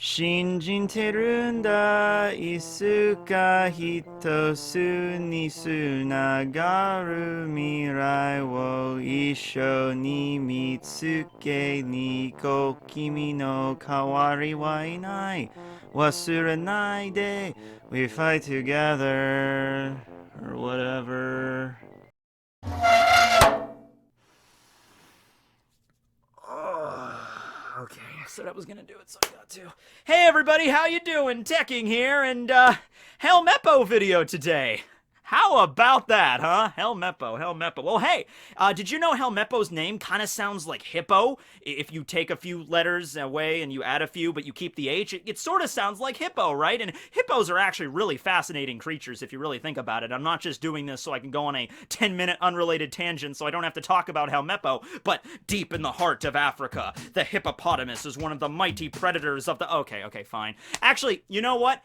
信じてるんだいつか一つにつながる未来を一緒に見つけに行こう君の代わりはいない忘れないで We fight together or whatever. Okay, I said I was gonna do it, so I got to. Hey everybody, how you doing? Tekking here, and Helmeppo video today. How about that, huh? Helmeppo. Well, hey, did you know Helmeppo's name kind of sounds like hippo? If you take a few letters away and you add a few, but you keep the H, it sort of sounds like hippo, right? And hippos are actually really fascinating creatures if you really think about it. I'm not just doing this so I can go on a 10-minute unrelated tangent so I don't have to talk about Helmeppo, but deep in the heart of Africa, the hippopotamus is one of the mighty predators of the... Okay, fine. Actually, you know what?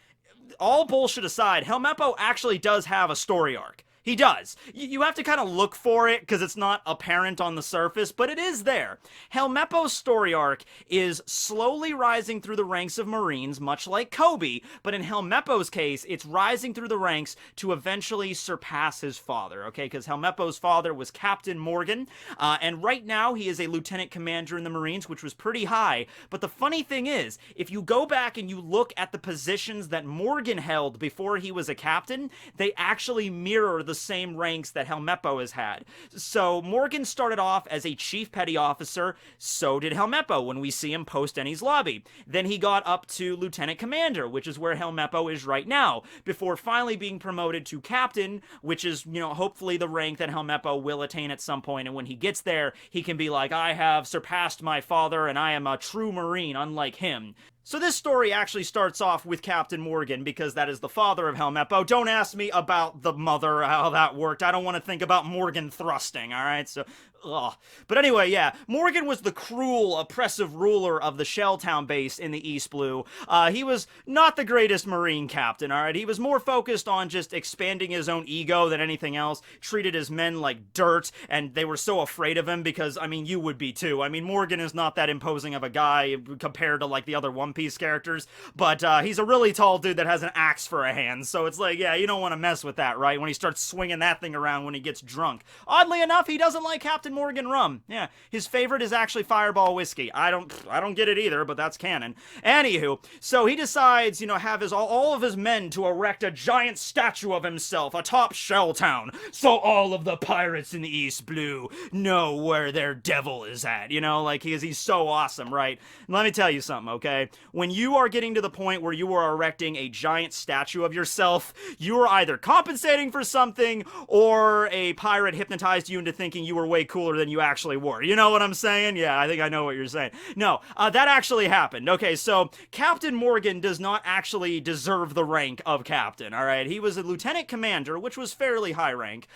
All bullshit aside, Helmeppo actually does have a story arc. He does. You have to kind of look for it because it's not apparent on the surface, but it is there. Helmeppo's story arc is slowly rising through the ranks of Marines, much like Kobe, but in Helmeppo's case, it's rising through the ranks to eventually surpass his father, okay? Because Helmeppo's father was Captain Morgan, and right now he is a lieutenant commander in the Marines, which was pretty high. But the funny thing is, if you go back and you look at the positions that Morgan held before he was a captain, they actually mirror the same ranks that Helmeppo has had. So Morgan started off as a chief petty officer, so did Helmeppo when we see him post Enies Lobby. Then he got up to lieutenant commander, which is where Helmeppo is right now, before finally being promoted to captain, which is, you know, hopefully the rank that Helmeppo will attain at some point, and when he gets there, he can be like, I have surpassed my father, and I am a true Marine, unlike him. So this story actually starts off with Captain Morgan, because that is the father of Helmeppo. Don't ask me about the mother, how that worked. I don't want to think about Morgan thrusting, alright? So, ugh. But anyway, yeah, Morgan was the cruel, oppressive ruler of the Shelltown base in the East Blue. He was not the greatest Marine captain, alright? He was more focused on just expanding his own ego than anything else, treated his men like dirt, and they were so afraid of him because, I mean, you would be too. I mean, Morgan is not that imposing of a guy compared to, like, the other One Piece characters, but he's a really tall dude that has an axe for a hand, so it's like, yeah, you don't want to mess with that, right? When he starts swinging that thing around when he gets drunk. Oddly enough, he doesn't like Captain Morgan rum. Yeah, his favorite is actually Fireball whiskey. I don't get it either, but that's canon. Anywho, so he decides, you know, have all of his men to erect a giant statue of himself atop Shelltown, so all of the pirates in the East Blue know where their devil is at, you know, like he's so awesome, right? And let me tell you something, okay? When you are getting to the point where you are erecting a giant statue of yourself, you are either compensating for something or a pirate hypnotized you into thinking you were way cooler than you actually were. You know what I'm saying? Yeah, I think I know what you're saying. No, that actually happened. Okay, so Captain Morgan does not actually deserve the rank of captain, alright? He was a lieutenant commander, which was fairly high rank,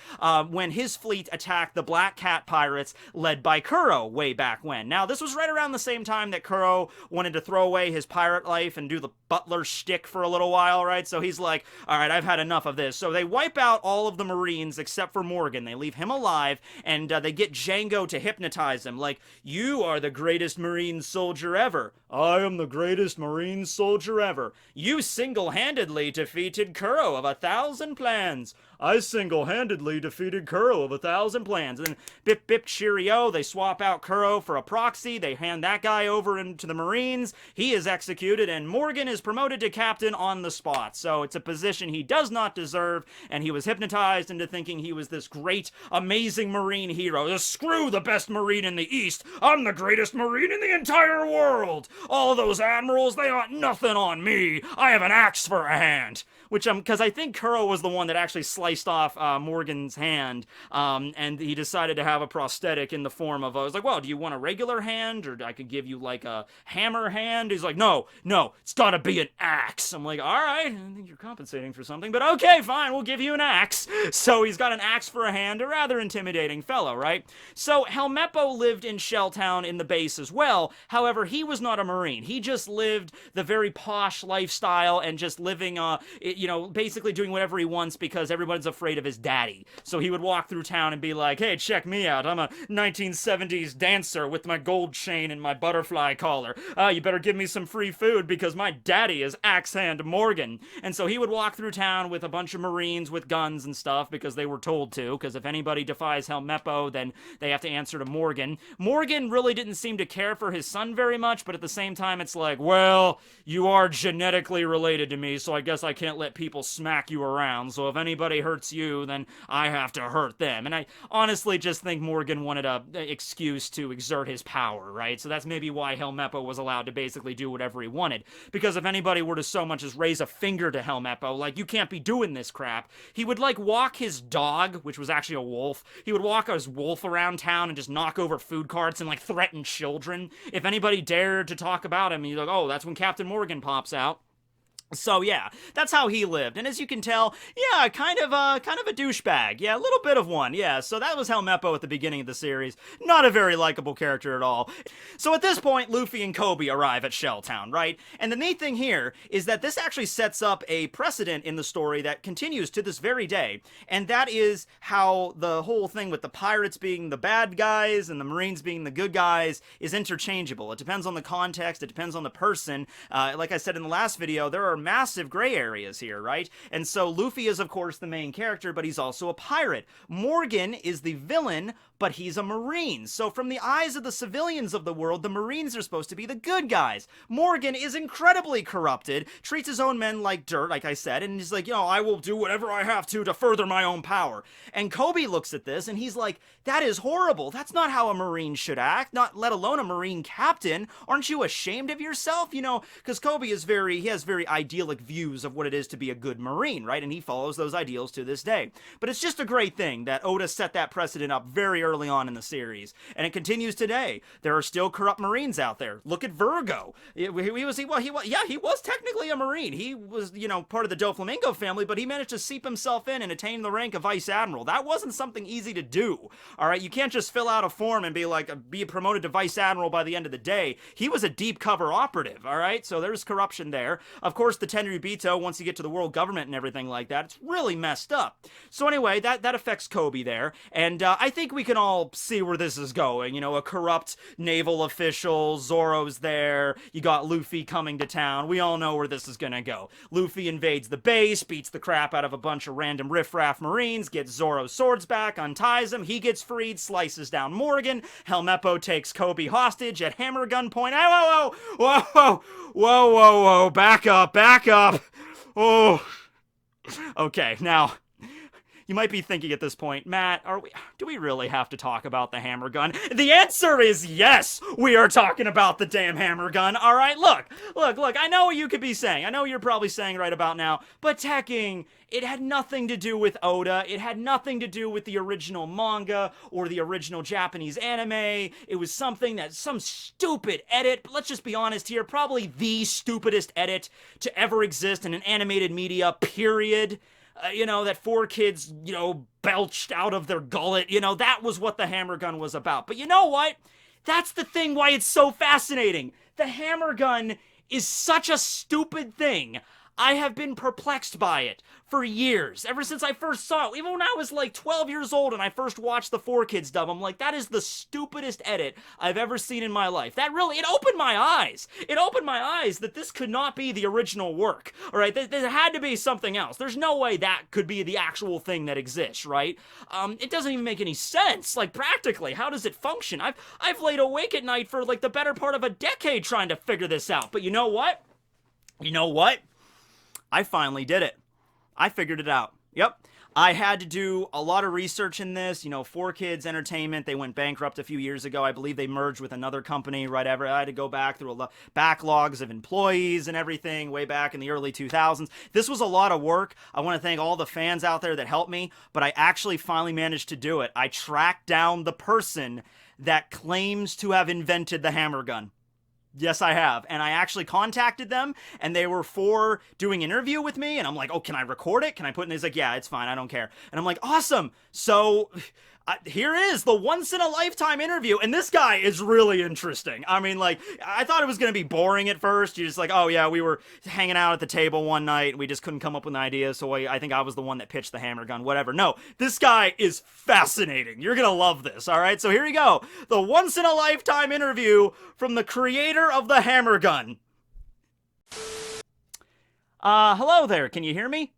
when his fleet attacked the Black Cat pirates led by Kuro way back when. Now, this was right around the same time that Kuro wanted to throw away his pirate life and do the butler shtick for a little while, right? So he's like, alright, I've had enough of this. So they wipe out all of the Marines except for Morgan. They leave him alive, and they get Django to hypnotize him. Like, you are the greatest Marine soldier ever. I am the greatest Marine soldier ever. You single-handedly defeated Kuro of 1,000 plans. I single-handedly defeated Kuro of 1,000 plans. And then bip bip cheerio, they swap out Kuro for a proxy, they hand that guy over into the Marines, he is executed, and Morgan is promoted to captain on the spot. So it's a position he does not deserve, and he was hypnotized into thinking he was this great, amazing Marine hero. Screw the best Marine in the East, I'm the greatest Marine in the entire world! All those admirals, they got nothing on me, I have an axe for a hand! Which, because I think Kuro was the one that actually sliced off Morgan's hand, and he decided to have a prosthetic in the form of, I was like, well, do you want a regular hand, or I could give you, like, a hammer hand? He's like, no, it's gotta be an axe. I'm like, alright, I think you're compensating for something, but okay, fine, we'll give you an axe. So he's got an axe for a hand, a rather intimidating fellow, right? So Helmeppo lived in Shelltown in the base as well, however, he was not a Marine. He just lived the very posh lifestyle and just living, you know, basically doing whatever he wants because everyone's afraid of his daddy. So he would walk through town and be like, hey, check me out. I'm a 1970s dancer with my gold chain and my butterfly collar. You better give me some free food because my daddy is Axe Hand Morgan. And so he would walk through town with a bunch of Marines with guns and stuff because they were told to, because if anybody defies Helmeppo, then they have to answer to Morgan. Morgan really didn't seem to care for his son very much, but at the same time, it's like, well, you are genetically related to me, so I guess I can't let people smack you around. So if anybody hurts you, then I have to hurt them. And I honestly just think Morgan wanted a excuse to exert his power, right? So that's maybe why Helmeppo was allowed to basically do whatever he wanted. Because if anybody were to so much as raise a finger to Helmeppo, like, you can't be doing this crap, he would, like, walk his dog, which was actually a wolf, he would walk his wolf around town and just knock over food carts and, like, threaten children. If anybody dared to talk about him, he's like, oh, that's when Captain Morgan pops out. So yeah, that's how he lived, and as you can tell, yeah, kind of a douchebag. Yeah, a little bit of one. Yeah, so that was Helmeppo at the beginning of the series. Not a very likable character at all. So at this point, Luffy and Kobe arrive at Shelltown, right? And the neat thing here is that this actually sets up a precedent in the story that continues to this very day, and that is how the whole thing with the pirates being the bad guys and the Marines being the good guys is interchangeable. It depends on the context. It depends on the person. Like I said in the last video, there are massive gray areas here, right? And so Luffy is, of course, the main character, but he's also a pirate. Morgan is the villain, but he's a Marine. So from the eyes of the civilians of the world, the Marines are supposed to be the good guys. Morgan is incredibly corrupted, treats his own men like dirt, like I said, and he's like, you know, I will do whatever I have to further my own power. And Kobe looks at this, and he's like, that is horrible. That's not how a Marine should act, not let alone a Marine captain. Aren't you ashamed of yourself? You know, because Kobe is he has very idyllic views of what it is to be a good Marine, right? And he follows those ideals to this day. But it's just a great thing that Oda set that precedent up very early on in the series, and it continues today. There are still corrupt Marines out there. Look at Virgo. He was technically a Marine. He was, you know, part of the Doflamingo family, but he managed to seep himself in and attain the rank of Vice Admiral. That wasn't something easy to do. All right, you can't just fill out a form and be promoted to Vice Admiral by the end of the day. He was a deep cover operative. All right, so there's corruption there. Of course, the Tenryubito, once you get to the world government and everything like that, it's really messed up. So anyway, that affects Kobe there, and I think we can all see where this is going. You know, a corrupt naval official, Zoro's there, you got Luffy coming to town. We all know where this is gonna go. Luffy invades the base, beats the crap out of a bunch of random riffraff Marines, gets Zoro's swords back, unties him, he gets freed, slices down Morgan, Helmeppo takes Kobe hostage at hammer gunpoint. Whoa, back up. Oh. Okay, now, you might be thinking at this point, Matt, do we really have to talk about the hammer gun? The answer is yes, we are talking about the damn hammer gun. All right, look, I know what you could be saying. I know what you're probably saying right about now, but Tekking, it had nothing to do with Oda. It had nothing to do with the original manga or the original Japanese anime. It was something that some stupid edit, but let's just be honest here, probably the stupidest edit to ever exist in an animated media, period. You know, that 4 kids, you know, belched out of their gullet. You know, that was what the hammer gun was about. But you know what? That's the thing why it's so fascinating. The hammer gun is such a stupid thing. I have been perplexed by it for years, ever since I first saw it. Even when I was like 12 years old and I first watched the 4 Kids dub, I'm like, that is the stupidest edit I've ever seen in my life. That really, it opened my eyes. It opened my eyes that this could not be the original work, all right? There had to be something else. There's no way that could be the actual thing that exists, right? It doesn't even make any sense, like practically. How does it function? I've laid awake at night for like the better part of a decade trying to figure this out. But you know what? I finally did it. I figured it out. Yep. I had to do a lot of research in this. You know, 4 Kids Entertainment, they went bankrupt a few years ago. I believe they merged with another company, right? I had to go back through backlogs of employees and everything way back in the early 2000s. This was a lot of work. I want to thank all the fans out there that helped me, but I actually finally managed to do it. I tracked down the person that claims to have invented the hammer gun. Yes, I have. And I actually contacted them, and they were for doing an interview with me, and I'm like, oh, can I record it? Can I put it in? He's like, yeah, it's fine. I don't care. And I'm like, awesome. So here is the once-in-a-lifetime interview, and this guy is really interesting. I mean, like, I thought it was going to be boring at first. You're just like, oh, yeah, we were hanging out at the table one night, and we just couldn't come up with an idea, so I think I was the one that pitched the hammer gun, whatever. No, this guy is fascinating. You're going to love this, all right? So here you go. The once-in-a-lifetime interview from the creator of the hammer gun. Hello there. Can you hear me?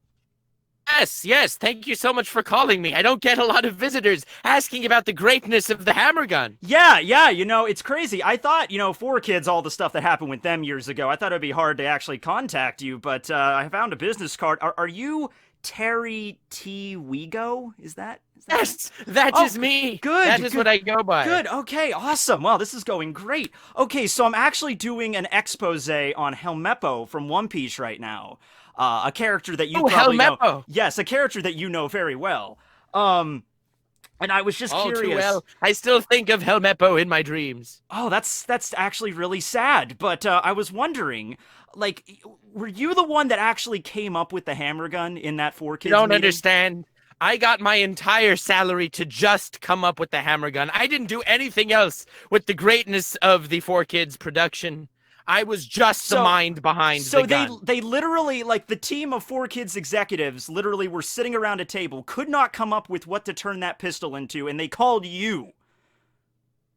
Yes, yes, thank you so much for calling me. I don't get a lot of visitors asking about the greatness of the hammer gun. Yeah, it's crazy. I thought, 4Kids, all the stuff that happened with them years ago, I thought it'd be hard to actually contact you, but I found a business card. Are you Terry T. Wego? Is that Yes, that Oh, is me. good, That is good, what I go by. good. Okay, awesome. Wow, this is going great. Okay, so I'm actually doing an expose on Helmeppo from One Piece right now. A character that you Oh, probably know. Helmeppo. Yes, a character that you know very well. Um, and I was just All too curious. well. I still think of Helmeppo in my dreams. Oh, that's actually really sad. But I was wondering, like, were you the one that actually came up with the hammer gun in that Four You Kids don't meeting? understand. I got my entire salary to just come up with the hammer gun. I didn't do anything else with the greatness of the Four Kids production. I was just the So, mind behind so the gun. they literally, like, the team of Four Kids executives literally were sitting around a table, could not come up with what to turn that pistol into, and they called you.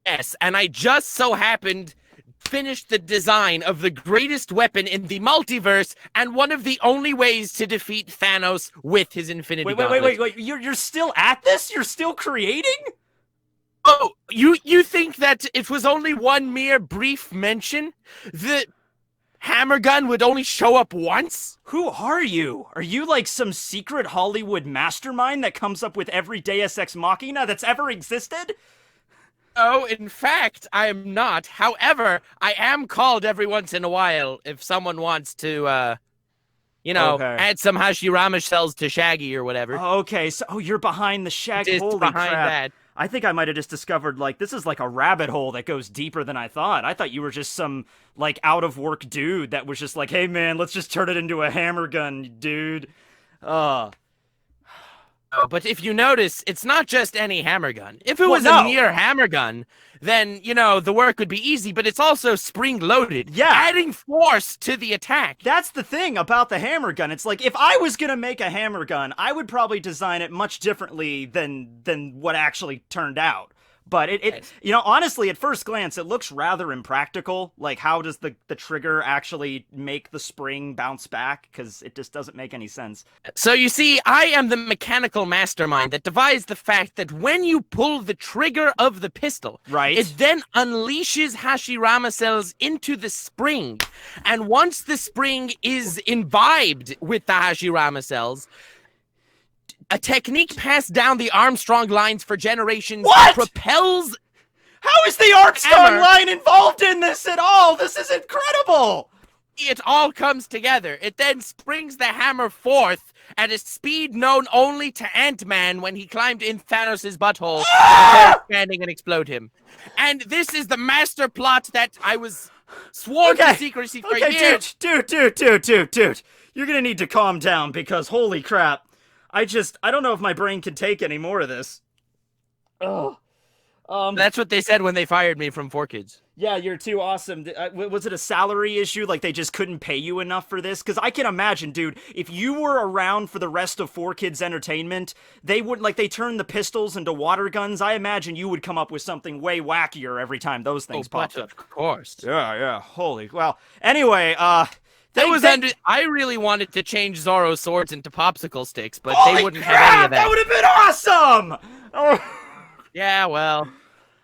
Yes, and I just so happened finished the design of the greatest weapon in the multiverse and one of the only ways to defeat Thanos with his Infinity Gauntlet. Wait. You're still at this? You're still creating? Oh, you think that it was only one mere brief mention? The hammer gun would only show up once? Who are you? Are you like some secret Hollywood mastermind that comes up with every Deus Ex Machina that's ever existed? Oh, in fact, I am not. However, I am called every once in a while if someone wants to, Okay. add some Hashirama shells to Shaggy or whatever. Okay, so you're behind the shag. Just Holy behind crap. that. I think I might have just discovered, like, this is like a rabbit hole that goes deeper than I thought. I thought you were just some, like, out of work dude that was just like, hey man, let's just turn it into a hammer gun, dude. Uh, Oh, but if you notice, it's not just any hammer gun. If it Well, was no. a mere hammer gun, then, the work would be easy, but it's also spring-loaded, Yeah. adding force to the attack. that's the thing about the hammer gun. It's like, if I was gonna make a hammer gun, I would probably design it much differently than what actually turned out. But Yes. honestly, at first glance, it looks rather impractical. Like, how does the trigger actually make the spring bounce back? Because it just doesn't make any sense. So you see, I am the mechanical mastermind that devised the fact that when you pull the trigger of the pistol, Right. it then unleashes Hashirama cells into the spring. And once the spring is imbibed with the Hashirama cells, a technique passed down the Armstrong lines for generations What? propels How is the Armstrong hammer. line involved in this at all? This is incredible! It all comes together. It then springs the hammer forth at a speed known only to Ant-Man when he climbed in Thanos' butthole to expanding and explode him. And this is the master plot that I was sworn to secrecy for years. Dude. You're gonna need to calm down because holy crap. I don't know if my brain can take any more of this. Oh. That's what they said when they fired me from 4Kids. Yeah, you're too awesome. Was it a salary issue? Like they just couldn't pay you enough for this? Because I can imagine, dude, if you were around for the rest of Four Kids Entertainment, they would, like, they turned the pistols into water guns. I imagine you would come up with something way wackier every time those things popped But up. of course. Yeah. Holy. Well, anyway, I really wanted to change Zoro's swords into popsicle sticks, but holy they wouldn't crap, have any of that that. would have been awesome! Oh. Yeah, well.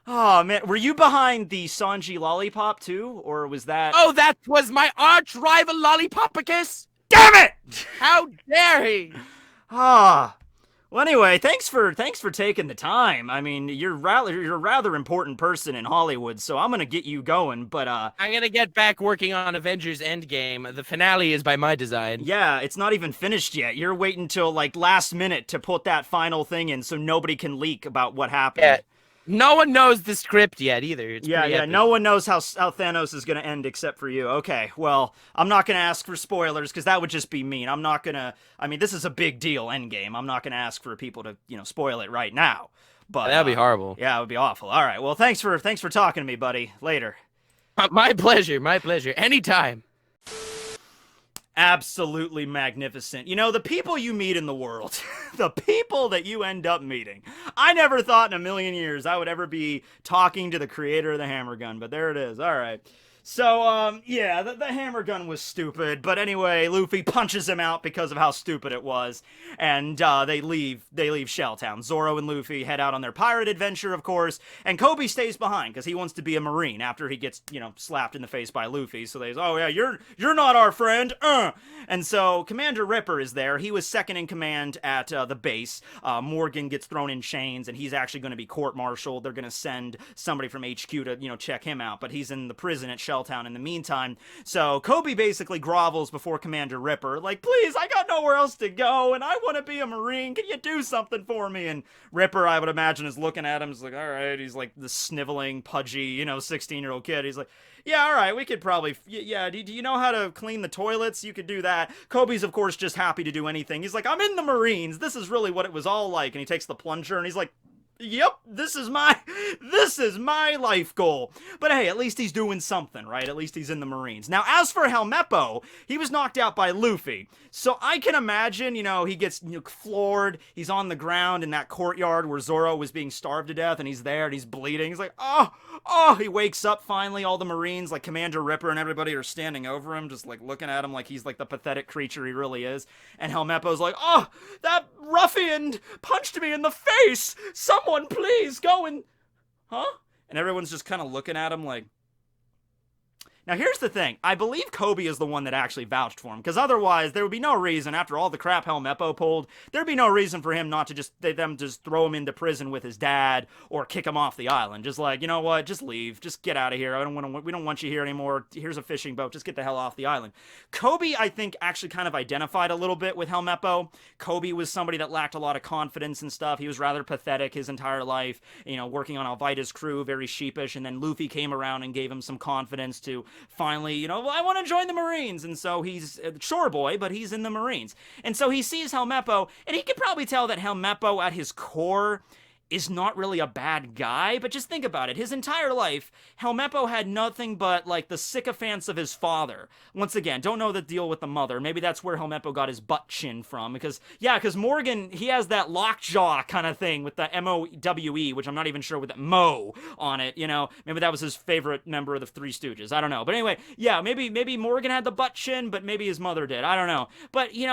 Oh man, were you behind the Sanji lollipop too, or was that? Oh, that was my arch rival Lollipopicus! Damn it! How dare he! Ah. Well, anyway, thanks for taking the time. I mean, you're a rather important person in Hollywood, so I'm gonna get you going. But I'm gonna get back working on Avengers Endgame. The finale is by my design. yeah, it's not even finished yet. You're waiting till like last minute to put that final thing in, so nobody can leak about what happened. Yeah. No one knows the script yet either. It's pretty epic. No one knows how Thanos is going to end except for you. Okay, well, I'm not going to ask for spoilers because that would just be mean. I'm not going to, I mean, this is a big deal, Endgame. I'm not going to ask for people to, spoil it right now. But That'd be horrible. Yeah, it would be awful. All right, well, thanks for talking to me, buddy. Later. My pleasure, my pleasure. Anytime. Absolutely magnificent. The people you meet in the world, the people that you end up meeting. I never thought in a million years I would ever be talking to the creator of the hammer gun, but there it is. All right. So, yeah, the hammer gun was stupid, but anyway, Luffy punches him out because of how stupid it was, and, they leave Shelltown. Zoro and Luffy head out on their pirate adventure, of course, and Kobe stays behind, because he wants to be a marine after he gets, slapped in the face by Luffy, so they say, oh yeah, you're not our friend, And so, Commander Ripper is there. He was second in command at, the base. Morgan gets thrown in chains, and he's actually going to be court-martialed. They're going to send somebody from HQ to, check him out, but he's in the prison at Shelltown in the meantime. So Kobe basically grovels before Commander Ripper, like, please, I got nowhere else to go, and I want to be a Marine. Can you do something for me? And Ripper, I would imagine, is looking at him. He's like, all right. He's like the sniveling, pudgy, 16-year-old kid. He's like, yeah, all right, we could probably, yeah, do you know how to clean the toilets? You could do that. Kobe's, of course, just happy to do anything. He's like, I'm in the Marines. This is really what it was all like. And he takes the plunger, and he's like, yep, this is my life goal. But hey, at least he's doing something, right? At least he's in the Marines. Now, as for Helmeppo, he was knocked out by Luffy. So I can imagine, he gets floored. He's on the ground in that courtyard where Zoro was being starved to death, and he's there, and he's bleeding. He's like, oh, he wakes up finally. All the Marines, like Commander Ripper and everybody, are standing over him, just like looking at him like he's like the pathetic creature he really is. And Helmeppo's like, oh, that ruffian punched me in the face. Someone please go and... Huh? And everyone's just kind of looking at him like... Now, here's the thing. I believe Kobe is the one that actually vouched for him, because otherwise there would be no reason, after all the crap Helmeppo pulled, there'd be no reason for him not to just throw him into prison with his dad or kick him off the island. Just like, you know what? Just leave. Just get out of here. We don't want you here anymore. Here's a fishing boat. Just get the hell off the island. Kobe, I think, actually kind of identified a little bit with Helmeppo. Kobe was somebody that lacked a lot of confidence and stuff. He was rather pathetic his entire life, working on Alvida's crew, very sheepish, and then Luffy came around and gave him some confidence to finally, I want to join the Marines. And so he's a Chore boy, but he's in the Marines. And so he sees Helmeppo, and he could probably tell that Helmeppo at his core is not really a bad guy, but just think about it. His entire life, Helmeppo had nothing but, like, the sycophants of his father. Once again, don't know the deal with the mother. Maybe that's where Helmeppo got his butt chin from, because Morgan, he has that lockjaw kind of thing with the M-O-W-E, which I'm not even sure with that Mo on it, Maybe that was his favorite member of the Three Stooges. I don't know. But anyway, yeah, maybe Morgan had the butt chin, but maybe his mother did. I don't know. But, he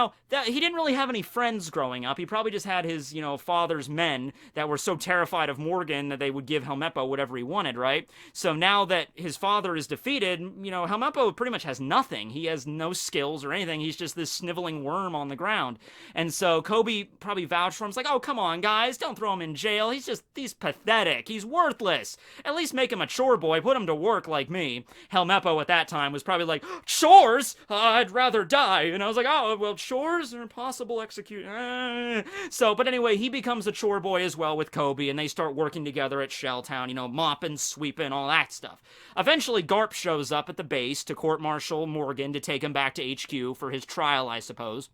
didn't really have any friends growing up. He probably just had his, father's men that were so terrified of Morgan that they would give Helmeppo whatever he wanted, right? So now that his father is defeated, Helmeppo pretty much has nothing. He has no skills or anything. He's just this sniveling worm on the ground. And so Kobe probably vouched for him. It's like, oh, come on, guys, don't throw him in jail. He's pathetic. He's worthless. At least make him a chore boy. Put him to work like me. Helmeppo at that time was probably like, chores? I'd rather die. And I was like, oh, well, chores are impossible execute. But anyway, he becomes a chore boy as well with Kobe, and they start working together at Shelltown, mopping, sweeping, all that stuff. Eventually, Garp shows up at the base to court-martial Morgan to take him back to HQ for his trial, I suppose.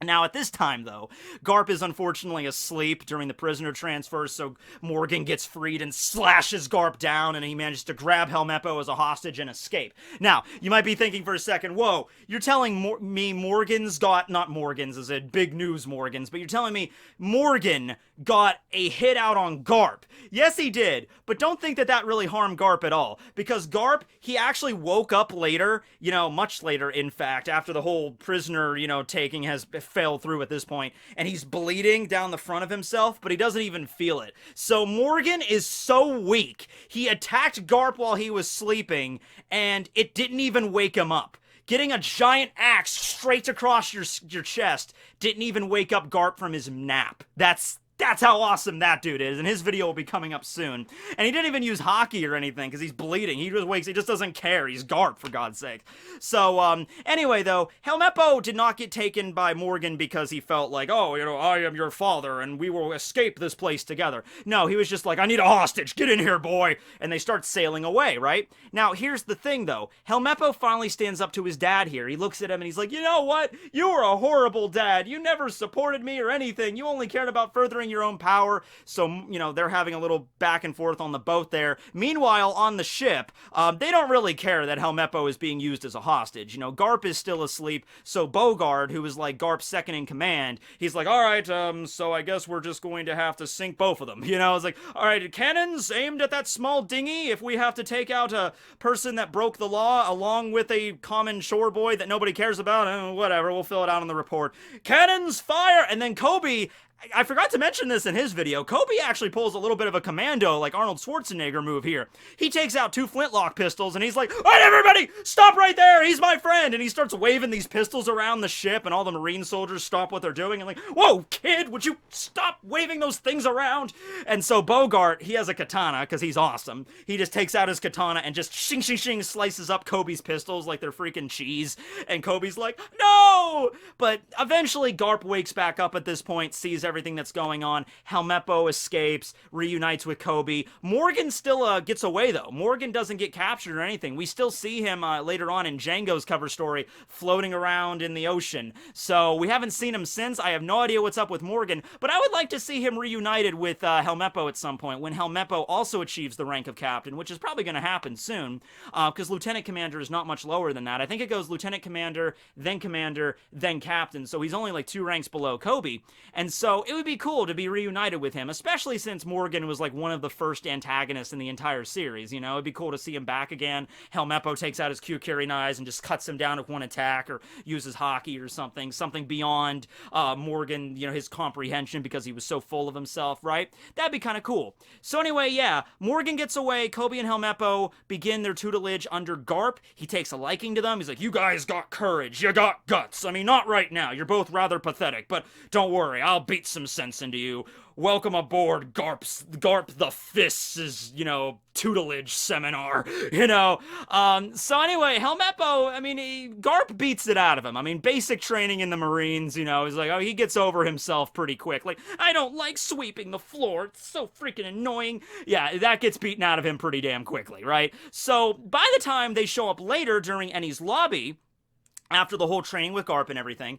Now, at this time, though, Garp is unfortunately asleep during the prisoner transfer, so Morgan gets freed and slashes Garp down, and he manages to grab Helmeppo as a hostage and escape. Now, you might be thinking for a second, whoa, you're telling me Morgan's got, not Morgan's, as in big news Morgan's, but you're telling me Morgan got a hit out on Garp. Yes, he did, but don't think that really harmed Garp at all, because Garp, he actually woke up later, much later, in fact, after the whole prisoner, taking has failed through at this point, and he's bleeding down the front of himself, but he doesn't even feel it. So Morgan is so weak, he attacked Garp while he was sleeping, and it didn't even wake him up. Getting a giant axe straight across your chest didn't even wake up Garp from his nap. That's how awesome that dude is, and his video will be coming up soon. And he didn't even use hockey or anything, because he's bleeding. He just doesn't care. He's Garp, for God's sake. So, anyway, though, Helmeppo did not get taken by Morgan because he felt like, oh, I am your father, and we will escape this place together. No, he was just like, I need a hostage. Get in here, boy. And they start sailing away, right? Now, here's the thing, though. Helmeppo finally stands up to his dad here. He looks at him, and he's like, you know what? You were a horrible dad. You never supported me or anything. You only cared about furthering your your own power. So, you know, they're having a little back and forth on the boat there. Meanwhile, on the ship, they don't really care that Helmeppo is being used as a hostage. You know, Garp is still asleep, so Bogard, who is like Garp's second in command, he's like, all right, so I guess we're just going to have to sink both of them. You know, it's like, all right, cannons aimed at that small dinghy if we have to take out a person that broke the law along with a common shore boy that nobody cares about, whatever, we'll fill it out on the report. Cannons, fire! And then Kobe, I forgot to mention this in his video, Kobe actually pulls a little bit of a commando, like Arnold Schwarzenegger move here. He takes out 2 flintlock pistols, and he's like, all right, everybody, stop right there, he's my friend! And he starts waving these pistols around the ship, and all the Marine soldiers stop what they're doing, and like, whoa, kid, would you stop waving those things around? And so Bogart, he has a katana, because he's awesome. He just takes out his katana and just shing, shing, shing, slices up Kobe's pistols like they're freaking cheese, and Kobe's like, no! But eventually Garp wakes back up at this point, sees everything that's going on. Helmeppo escapes, reunites with Kobe. Morgan still gets away, though. Morgan doesn't get captured or anything. We still see him later on in Django's cover story floating around in the ocean. So we haven't seen him since. I have no idea what's up with Morgan, but I would like to see him reunited with Helmeppo at some point when Helmeppo also achieves the rank of captain, which is probably going to happen soon, because Lieutenant Commander is not much lower than that. I think it goes Lieutenant Commander, then Captain, so he's only like 2 ranks below Kobe. And so it would be cool to be reunited with him, especially since Morgan was like one of the first antagonists in the entire series. You know, it'd be cool to see him back again. Helmeppo takes out his Q-Carry knives and just cuts him down with one attack, or uses hockey or something beyond Morgan, you know, his comprehension, because he was so full of himself, right? That'd be kind of cool. So anyway, yeah, Morgan gets away. Kobe and Helmeppo begin their tutelage under Garp. He takes a liking to them. He's like, you guys got courage, you got guts. I mean, not right now, you're both rather pathetic, but don't worry, I'll beat some sense into you. Welcome aboard Garp the Fist's, you know, tutelage seminar, you know. So anyway, Helmeppo, I mean, Garp beats it out of him. I mean, basic training in the Marines, you know, is like, oh, he gets over himself pretty quick. Like, I don't like sweeping the floor. It's so freaking annoying. Yeah, that gets beaten out of him pretty damn quickly, right? So by the time they show up later during Ennie's lobby, after the whole training with Garp and everything,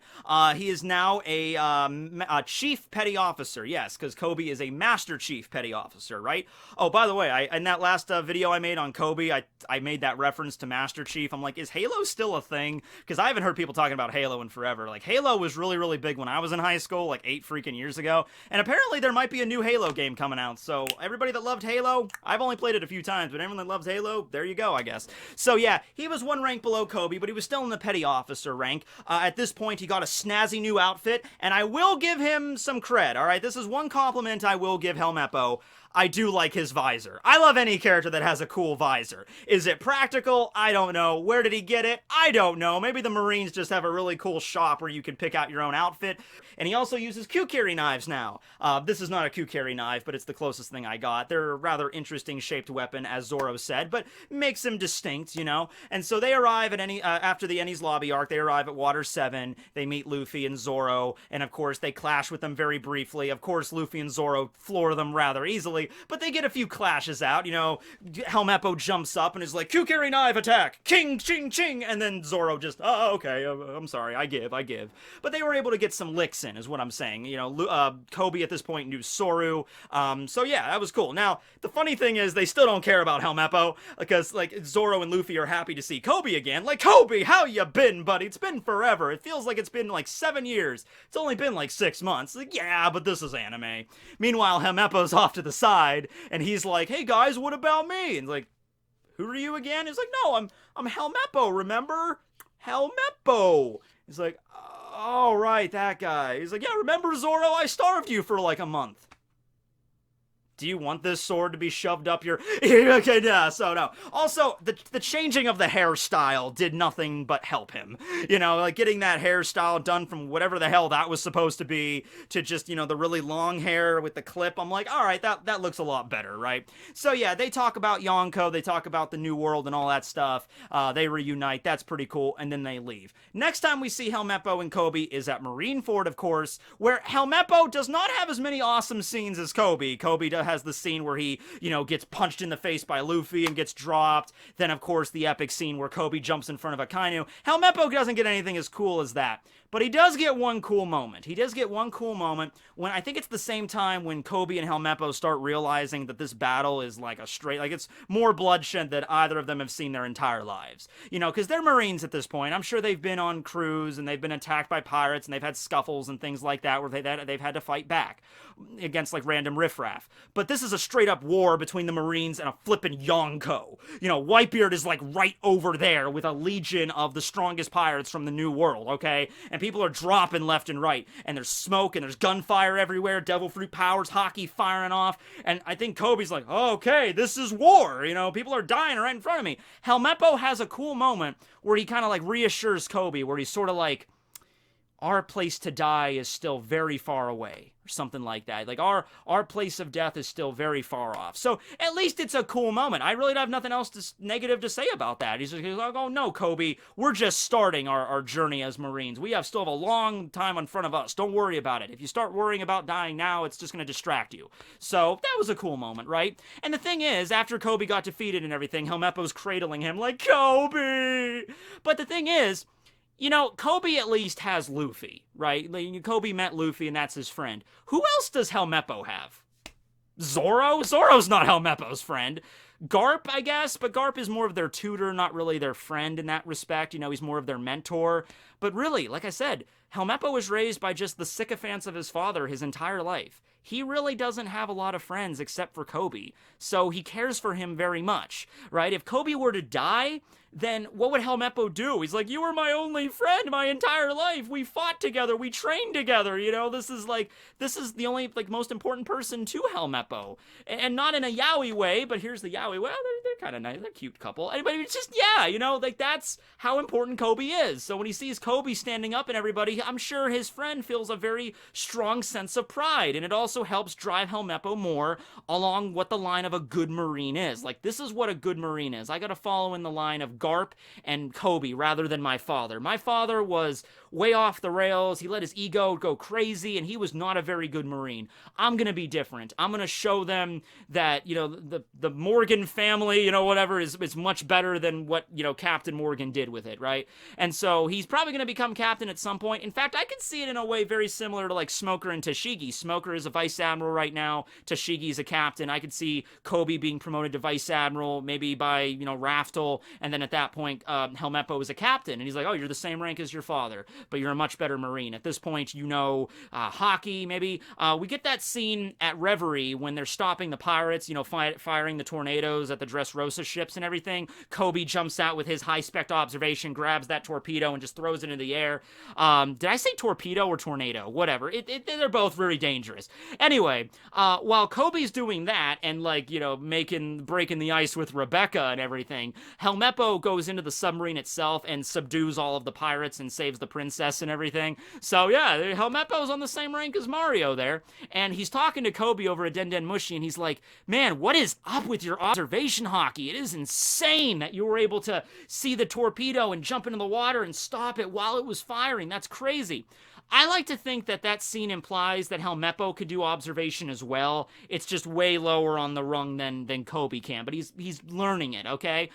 he is now a chief petty officer. Yes, because Kobe is a master chief petty officer, right? Oh, by the way, in that last video I made on Kobe, I made that reference to Master Chief. I'm like, is Halo still a thing? Because I haven't heard people talking about Halo in forever. Like, Halo was really, really big when I was in high school, like 8 freaking years ago. And apparently there might be a new Halo game coming out. So everybody that loved Halo, I've only played it a few times, but everyone that loves Halo, there you go, I guess. So yeah, he was 1 rank below Kobe, but he was still in the petty officer rank. At this point, he got a snazzy new outfit, and I will give him some cred, alright? This is one compliment I will give Helmeppo. I do like his visor. I love any character that has a cool visor. Is it practical? I don't know. Where did he get it? I don't know. Maybe the Marines just have a really cool shop where you can pick out your own outfit. And he also uses Q-Carry knives now. This is not a Q-Carry knife, but it's the closest thing I got. They're a rather interesting shaped weapon, as Zoro said, but makes them distinct, you know? And so they arrive at after the Ennie's Lobby arc, they arrive at Water 7, they meet Luffy and Zoro, and of course they clash with them very briefly. Of course, Luffy and Zoro floor them rather easily, but they get a few clashes out, you know? Helmeppo jumps up and is like, Q-Carry knife attack! King, ching, ching! And then Zoro just, oh, okay, I'm sorry, I give. But they were able to get some licks in, is what I'm saying. You know, Kobe at this point knew Soru, so yeah, that was cool. Now, the funny thing is, they still don't care about Helmeppo, because, like, Zoro and Luffy are happy to see Kobe again. Like, Kobe, how you been, buddy? It's been forever. It feels like it's been, like, 7 years. It's only been, like, 6 months. Like, yeah, but this is anime. Meanwhile, Helmeppo's off to the side, and he's like, hey guys, what about me? And like, who are you again? He's like, no, I'm Helmeppo, remember? Helmeppo. He's like, oh, right, that guy. He's like, yeah, remember Zoro? I starved you for like a month. Do you want this sword to be shoved up your... Okay, yeah, so no. Also, the changing of the hairstyle did nothing but help him. You know, like getting that hairstyle done from whatever the hell that was supposed to be to just, you know, the really long hair with the clip. I'm like, all right, that looks a lot better, right? So yeah, they talk about Yonko, they talk about the New World and all that stuff. They reunite, that's pretty cool, and then they leave. Next time we see Helmeppo and Kobe is at Marineford, of course, where Helmeppo does not have as many awesome scenes as Kobe. Kobe has the scene where he, you know, gets punched in the face by Luffy and gets dropped. Then, of course, the epic scene where Kobe jumps in front of Akainu. Helmeppo doesn't get anything as cool as that. But he does get one cool moment. He does get one cool moment when I think it's the same time when Kobe and Helmeppo start realizing that this battle is like a straight, like it's more bloodshed than either of them have seen their entire lives. You know, because they're Marines at this point. I'm sure they've been on crews and they've been attacked by pirates and they've had scuffles and things like that where they've had to fight back against like random riffraff. But this is a straight up war between the Marines and a flippin' Yonko. You know, Whitebeard is like right over there with a legion of the strongest pirates from the New World, okay? And people are dropping left and right. And there's smoke and there's gunfire everywhere, devil fruit powers, hockey firing off. And I think Kobe's like, oh, okay, this is war. You know, people are dying right in front of me. Helmeppo has a cool moment where he kind of like reassures Kobe, where he's sort of like, our place to die is still very far away, or something like that. Like, our place of death is still very far off. So, at least it's a cool moment. I really have nothing else negative to say about that. He's like, oh, no, Kobe, we're just starting our journey as Marines. We still have a long time in front of us. Don't worry about it. If you start worrying about dying now, it's just going to distract you. So, that was a cool moment, right? And the thing is, after Kobe got defeated and everything, Helmeppo's cradling him like, Kobe! But the thing is, you know, Kobe at least has Luffy, right? Like, Kobe met Luffy and that's his friend. Who else does Helmeppo have? Zoro? Zoro's not Helmeppo's friend. Garp, I guess, but Garp is more of their tutor, not really their friend in that respect. You know, he's more of their mentor. But really, like I said, Helmeppo was raised by just the sycophants of his father his entire life. He really doesn't have a lot of friends except for Kobe, so he cares for him very much, right? If Kobe were to die, then what would Helmeppo do? He's like, you were my only friend my entire life. We fought together. We trained together. You know, this is the only, like, most important person to Helmeppo. And not in a yaoi way, but here's the yaoi. Well, they're kind of nice. They're a cute couple. But it's just, yeah, you know, like, that's how important Kobe is. So when he sees Kobe standing up and everybody, I'm sure his friend feels a very strong sense of pride. And it also helps drive Helmeppo more along what the line of a good Marine is. Like, this is what a good Marine is. I gotta follow in the line of Garp and Kobe rather than my father. My father was way off the rails. He let his ego go crazy, and he was not a very good Marine. I'm gonna be different. I'm gonna show them that, you know, the Morgan family, you know, whatever, is much better than what, you know, Captain Morgan did with it, right? And so he's probably gonna become captain at some point. In fact, I can see it in a way very similar to like Smoker and Tashigi. Smoker is a vice admiral right now. Tashigi's a captain. I could see Kobe being promoted to vice admiral, maybe by, you know, Raftel, and then at that point, Helmeppo is a captain, and he's like, oh, you're the same rank as your father, but you're a much better Marine. At this point, you know, hockey, maybe. We get that scene at Reverie when they're stopping the pirates, you know, firing the tornadoes at the Dressrosa ships and everything. Kobe jumps out with his high-spec observation, grabs that torpedo, and just throws it into the air. Did I say torpedo or tornado? Whatever. They're both very dangerous. Anyway, while Kobe's doing that and, like, you know, breaking the ice with Rebecca and everything, Helmeppo goes into the submarine itself and subdues all of the pirates and saves the princess and everything. So yeah, Helmeppo's on the same rank as Mario there, and he's talking to Kobe over a Den Den Mushi, and he's like, man, what is up with your observation hockey? It is insane that you were able to see the torpedo and jump into the water and stop it while it was firing. That's crazy. I like to think that that scene implies that Helmeppo could do observation as well. It's just way lower on the rung than Kobe can, but he's learning it, okay?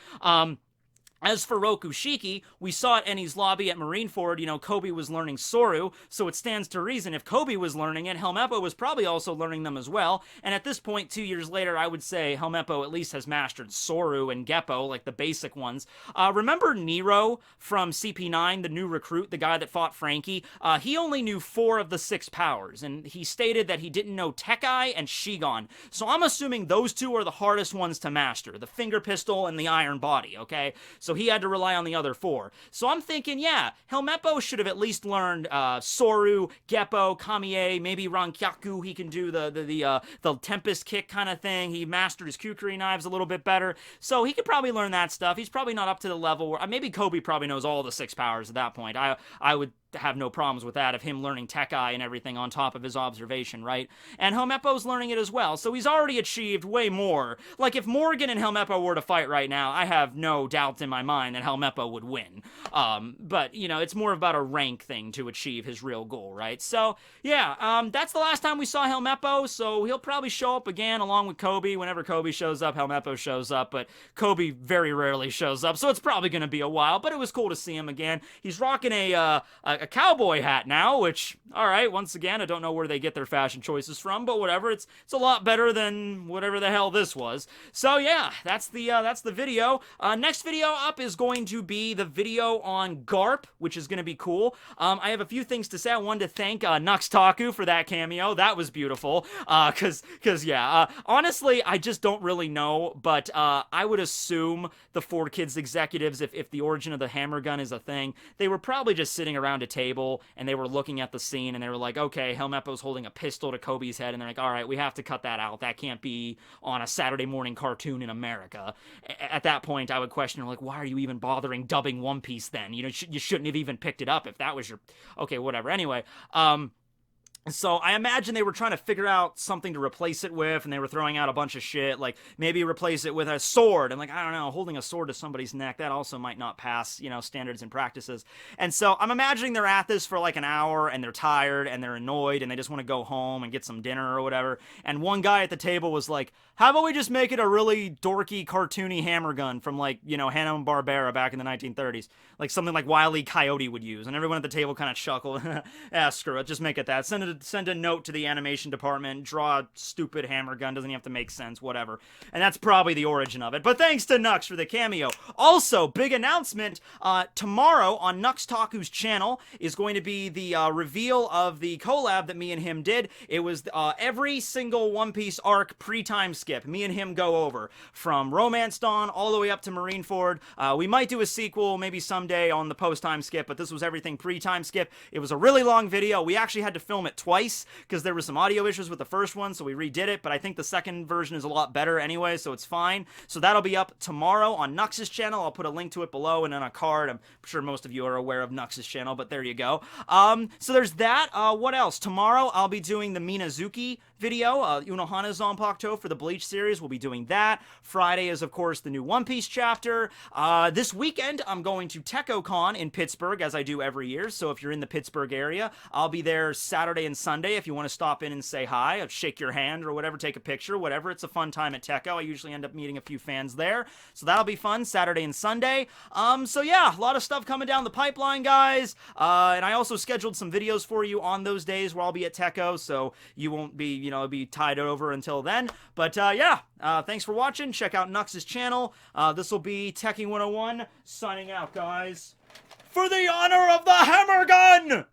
As for Rokushiki, we saw at Eni's lobby at Marineford, you know, Kobe was learning Soru, so it stands to reason if Kobe was learning it, Helmeppo was probably also learning them as well, and at this point, 2 years later, I would say Helmeppo at least has mastered Soru and Geppo, like the basic ones. Remember Nero from CP9, the new recruit, the guy that fought Frankie? He only knew 4 of the 6 powers, and he stated that he didn't know Tekkai and Shigon, so I'm assuming those 2 are the hardest ones to master, the finger pistol and the iron body, okay? So he had to rely on the other 4. So I'm thinking, yeah, Helmeppo should have at least learned Soru, Geppo, Kamiye, maybe Rankyaku. He can do the Tempest kick kind of thing. He mastered his Kukuri knives a little bit better. So he could probably learn that stuff. He's probably not up to the level where... maybe Kobe probably knows all the 6 powers at that point. I would have no problems with that of him learning Tekkai and everything on top of his observation, right? And Helmeppo's learning it as well, so he's already achieved way more. Like, if Morgan and Helmeppo were to fight right now, I have no doubt in my mind that Helmeppo would win. But, you know, it's more about a rank thing to achieve his real goal, right? So, yeah, that's the last time we saw Helmeppo, so he'll probably show up again along with Kobe. Whenever Kobe shows up, Helmeppo shows up, but Kobe very rarely shows up, so it's probably going to be a while, but it was cool to see him again. He's rocking a a cowboy hat now, which, all right, once again, I don't know where they get their fashion choices from, but whatever. It's a lot better than whatever the hell this was. So yeah, that's the video. Next video up is going to be the video on Garp, which is going to be cool. I have a few things to say. I wanted to thank Nux Taku for that cameo. That was beautiful. Honestly, I just don't really know, but I would assume the 4Kids executives, if the origin of the hammer gun is a thing, they were probably just sitting around a table and they were looking at the scene and they were like, okay, Helmeppo's holding a pistol to Kobe's head, and they're like, all right, we have to cut that out. That can't be on a Saturday morning cartoon in America. At that point, I would question, like, why are you even bothering dubbing One Piece then? You know, you shouldn't have even picked it up if that was your... Okay, whatever. Anyway, so I imagine they were trying to figure out something to replace it with, and they were throwing out a bunch of shit, like maybe replace it with a sword, and like, I don't know, holding a sword to somebody's neck, that also might not pass, you know, standards and practices. And so I'm imagining they're at this for like an hour, and they're tired, and they're annoyed, and they just want to go home and get some dinner or whatever. And one guy at the table was like, how about we just make it a really dorky, cartoony hammer gun from, like, you know, Hanna-Barbera back in the 1930s, like something like Wile E. Coyote would use. And everyone at the table kind of chuckled. Screw it, just make it that. Send a note to the animation department, draw a stupid hammer gun, doesn't even have to make sense, whatever. And that's probably the origin of it. But thanks to Nux for the cameo. Also, big announcement, tomorrow on Nux Taku's channel is going to be the reveal of the collab that me and him did. It was every single One Piece arc pre-time skip. Me and him go over from Romance Dawn all the way up to Marineford. We might do a sequel maybe someday on the post-time skip, but this was everything pre-time skip. It was a really long video. We actually had to film it twice because there were some audio issues with the first one, so we redid it, but I think the second version is a lot better anyway, so it's fine. So that'll be up tomorrow on Nux's channel. I'll put a link to it below and on a card. I'm sure most of you are aware of Nux's channel, but there you go. So there's that. What else? Tomorrow I'll be doing the Minazuki video, Unohana Zanpakuto for the Bleach series. We'll be doing that. Friday is, of course, the new One Piece chapter. This weekend, I'm going to TekkoCon in Pittsburgh, as I do every year, so if you're in the Pittsburgh area, I'll be there Saturday and Sunday if you want to stop in and say hi, shake your hand or whatever, take a picture, whatever. It's a fun time at Tekko. I usually end up meeting a few fans there, so that'll be fun, Saturday and Sunday. So yeah, a lot of stuff coming down the pipeline, guys, and I also scheduled some videos for you on those days where I'll be at Tekko, so you won't be, you know, be tied over until then. But yeah, thanks for watching. Check out Nux's channel. This will be Tekking101 signing out, guys. For the honor of the hammer gun!